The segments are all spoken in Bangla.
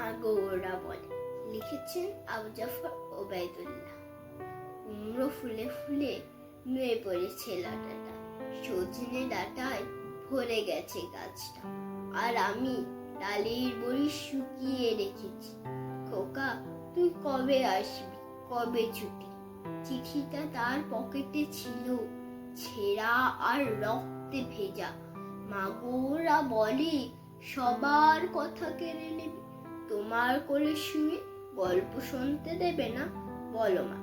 মাগো ওরা বলে। লিখেছেন আবু জাফর ওবায়দুল্লাহ। কুমড়ো ফুলে ফুলে নুয়ে পড়েছে লতাটা, সজনে ডাঁটায় ভরে গেছে গাছটা, আর আমি ডালের বড়ি শুকিয়ে রেখেছি। খোকা, তুই কবে আসবি, কবে ছুটি? চিঠিটা তার পকেটে ছিল, ছেঁড়া আর রক্তে ভেজা। মাগোরা বলে সবার কথা কেড়ে নেবে, তোমার কোলে শুয়ে গল্প শুনতে দেবে না। বলো মা,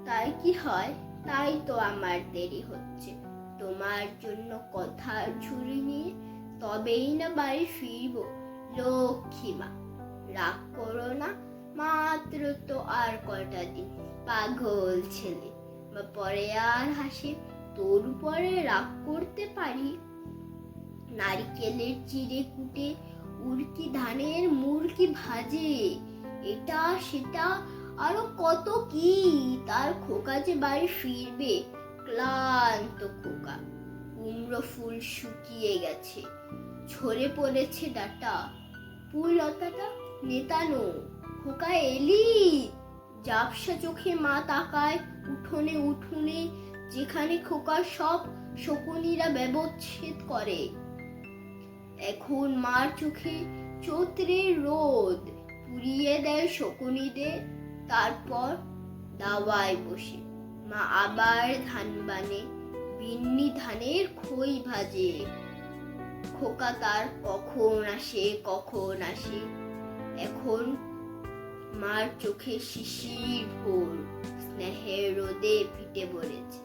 তাই কি হয়? তাই তো আমার দেরি হচ্ছে তোমার জন্য কথার ঝুড়ি নিয়ে, তবেই না বাড়ি ফিরবো। লক্ষ্মী মা, রাগ করো না, মাত্র তো আর কটা দিন। পাগল ছেলে, বা পরে আর হাসে, তোর উপরে রাগ করতে পারি? নারিকেলের চিড়ে কুটে উড়কি ধানের মুড়কি ভাজে, এটা সেটা আরো কত কি। তার খোকা যে বাড়ি ফিরবে, ক্লান্ত খোকা। কুমড়ো ফুল শুকিয়ে গেছে, ঝরে পড়েছে ডাঁটা, পুললতাটা নেতানো। খোকা এলি? ঝাপসা চোখে মা তাকায় উঠোনে উঠোনে, যেখানে খোকার সব শকুনিরা ব্যবচ্ছেদ করে। এখন মার চোখে চৈত্রের রোদ পুড়িয়ে দেয় শকুনিদের। তারপর দাওয়ায় বসে মা আবার ধান বানে, বিন্নি ধানের খই ভাজে। খোকা তার কখন আসে, কখন আসে। এখন মার চোখে শিশির ভোর, স্নেহের রোদে ফিটে পড়েছে।